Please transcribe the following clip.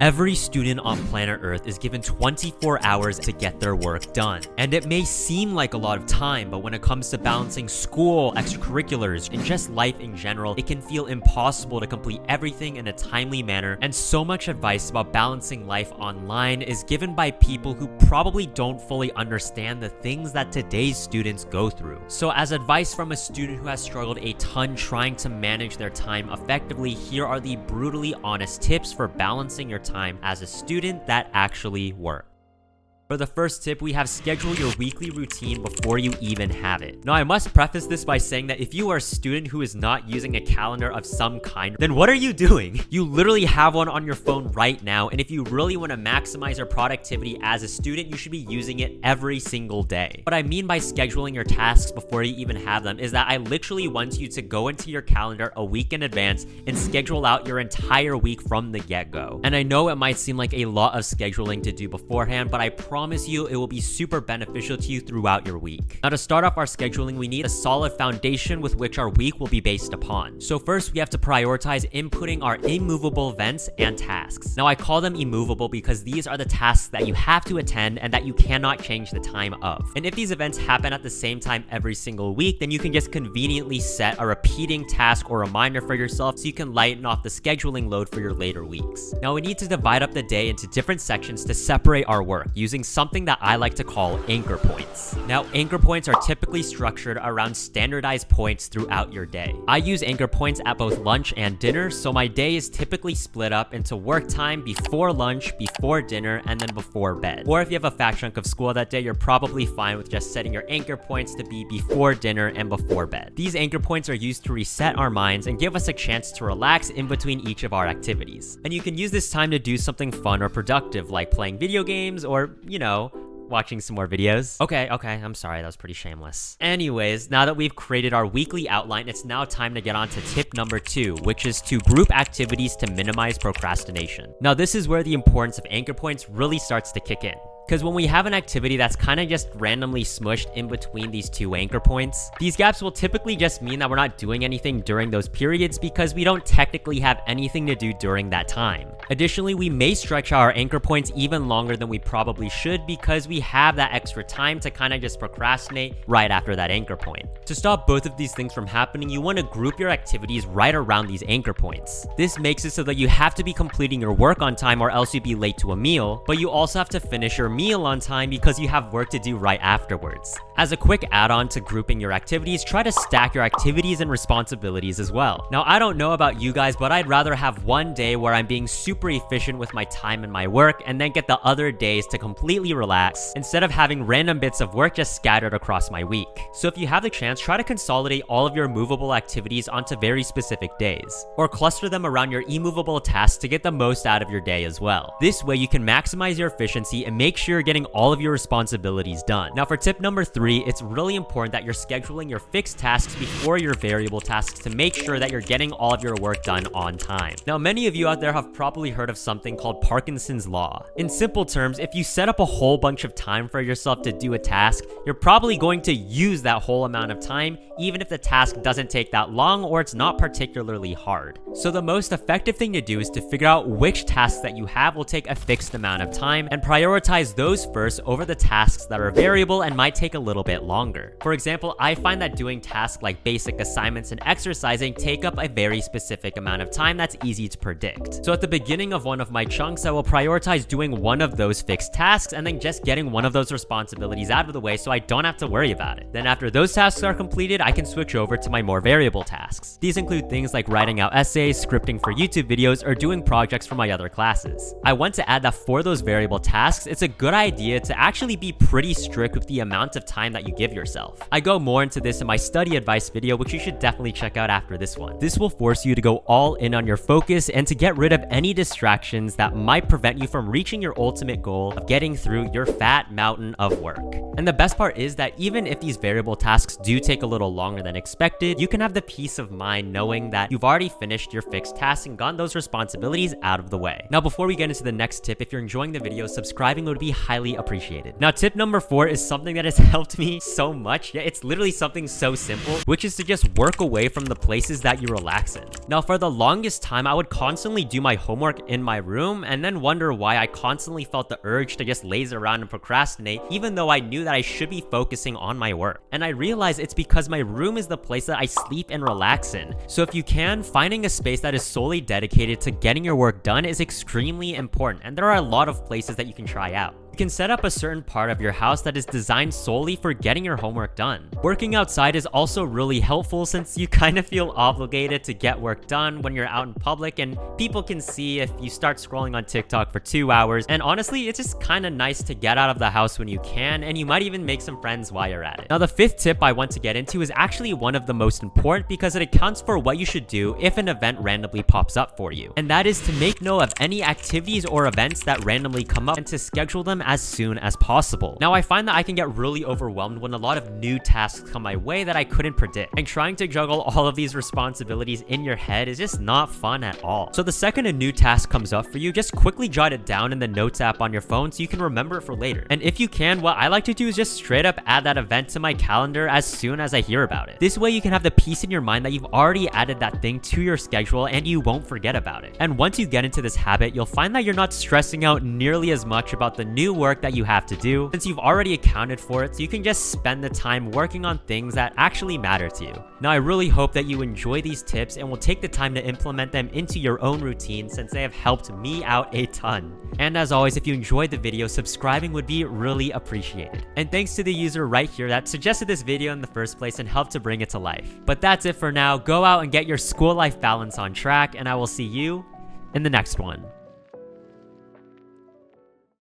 Every student on planet Earth is given 24 hours to get their work done. And it may seem like a lot of time, but when it comes to balancing school, extracurriculars, and just life in general, it can feel impossible to complete everything in a timely manner. And so much advice about balancing life online is given by people who probably don't fully understand the things that today's students go through. So as advice from a student who has struggled a ton trying to manage their time effectively, here are the brutally honest tips for balancing your time as a student that actually work. For the first tip, we have schedule your weekly routine before you even have it. Now, I must preface this by saying that if you are a student who is not using a calendar of some kind, then what are you doing? You literally have one on your phone right now, and if you really want to maximize your productivity as a student, you should be using it every single day. What I mean by scheduling your tasks before you even have them is that I literally want you to go into your calendar a week in advance and schedule out your entire week from the get-go. And I know it might seem like a lot of scheduling to do beforehand, but I promise you it will be super beneficial to you throughout your week. Now, to start off our scheduling, we need a solid foundation with which our week will be based upon. So first, we have to prioritize inputting our immovable events and tasks. Now, I call them immovable because these are the tasks that you have to attend and that you cannot change the time of. And if these events happen at the same time every single week, then you can just conveniently set a repeating task or reminder for yourself so you can lighten off the scheduling load for your later weeks. Now, we need to divide up the day into different sections to separate our work using something that I like to call anchor points. Now, anchor points are typically structured around standardized points throughout your day. I use anchor points at both lunch and dinner, so my day is typically split up into work time before lunch, before dinner, and then before bed. Or if you have a fat chunk of school that day, you're probably fine with just setting your anchor points to be before dinner and before bed. These anchor points are used to reset our minds and give us a chance to relax in between each of our activities. And you can use this time to do something fun or productive, like playing video games or, watching some more videos. Okay, I'm sorry, that was pretty shameless. Anyways, now that we've created our weekly outline, it's now time to get on to tip number 2, which is to group activities to minimize procrastination. Now, this is where the importance of anchor points really starts to kick in. Because when we have an activity that's kind of just randomly smushed in between these two anchor points, these gaps will typically just mean that we're not doing anything during those periods because we don't technically have anything to do during that time. Additionally, we may stretch our anchor points even longer than we probably should because we have that extra time to kind of just procrastinate right after that anchor point. To stop both of these things from happening, you want to group your activities right around these anchor points. This makes it so that you have to be completing your work on time or else you'd be late to a meal, but you also have to finish your meal on time because you have work to do right afterwards. As a quick add-on to grouping your activities, try to stack your activities and responsibilities as well. Now, I don't know about you guys, but I'd rather have one day where I'm being super efficient with my time and my work and then get the other days to completely relax instead of having random bits of work just scattered across my week. So if you have the chance, try to consolidate all of your movable activities onto very specific days, or cluster them around your immovable tasks to get the most out of your day as well. This way you can maximize your efficiency and make sure you're getting all of your responsibilities done. Now, for tip number 3, it's really important that you're scheduling your fixed tasks before your variable tasks to make sure that you're getting all of your work done on time. Now, many of you out there have probably heard of something called Parkinson's Law. In simple terms, if you set up a whole bunch of time for yourself to do a task, you're probably going to use that whole amount of time, even if the task doesn't take that long or it's not particularly hard. So the most effective thing to do is to figure out which tasks that you have will take a fixed amount of time and prioritize those first over the tasks that are variable and might take a little bit longer. For example, I find that doing tasks like basic assignments and exercising take up a very specific amount of time that's easy to predict. So at the beginning of one of my chunks, I will prioritize doing one of those fixed tasks and then just getting one of those responsibilities out of the way so I don't have to worry about it. Then after those tasks are completed, I can switch over to my more variable tasks. These include things like writing out essays, scripting for YouTube videos, or doing projects for my other classes. I want to add that for those variable tasks, it's a good idea to actually be pretty strict with the amount of time that you give yourself. I go more into this in my study advice video, which you should definitely check out after this one. This will force you to go all in on your focus and to get rid of any distractions that might prevent you from reaching your ultimate goal of getting through your fat mountain of work. And the best part is that even if these variable tasks do take a little longer than expected, you can have the peace of mind knowing that you've already finished your fixed tasks and gotten those responsibilities out of the way. Now, before we get into the next tip, if you're enjoying the video, subscribing would be be highly appreciated. Now, tip number 4 is something that has helped me so much. Yeah, it's literally something so simple, which is to just work away from the places that you relax in. Now, for the longest time, I would constantly do my homework in my room and then wonder why I constantly felt the urge to just laze around and procrastinate, even though I knew that I should be focusing on my work. And I realized it's because my room is the place that I sleep and relax in. So if you can, finding a space that is solely dedicated to getting your work done is extremely important, and there are a lot of places that you can try out. You can set up a certain part of your house that is designed solely for getting your homework done. Working outside is also really helpful since you kind of feel obligated to get work done when you're out in public, and people can see if you start scrolling on TikTok for 2 hours. And honestly, it's just kind of nice to get out of the house when you can, and you might even make some friends while you're at it. Now, the 5th tip I want to get into is actually one of the most important because it accounts for what you should do if an event randomly pops up for you. And that is to make note of any activities or events that randomly come up and to schedule them as soon as possible. Now, I find that I can get really overwhelmed when a lot of new tasks come my way that I couldn't predict, and trying to juggle all of these responsibilities in your head is just not fun at all. So the second a new task comes up for you, just quickly jot it down in the notes app on your phone so you can remember it for later. And if you can, what I like to do is just straight up add that event to my calendar as soon as I hear about it. This way you can have the peace in your mind that you've already added that thing to your schedule and you won't forget about it. And once you get into this habit, you'll find that you're not stressing out nearly as much about the new work that you have to do since you've already accounted for it, so you can just spend the time working on things that actually matter to you. Now, I really hope that you enjoy these tips and will take the time to implement them into your own routine since they have helped me out a ton. And as always, if you enjoyed the video, subscribing would be really appreciated. And thanks to the user right here that suggested this video in the first place and helped to bring it to life. But that's it for now. Go out and get your school life balance on track, and I will see you in the next one.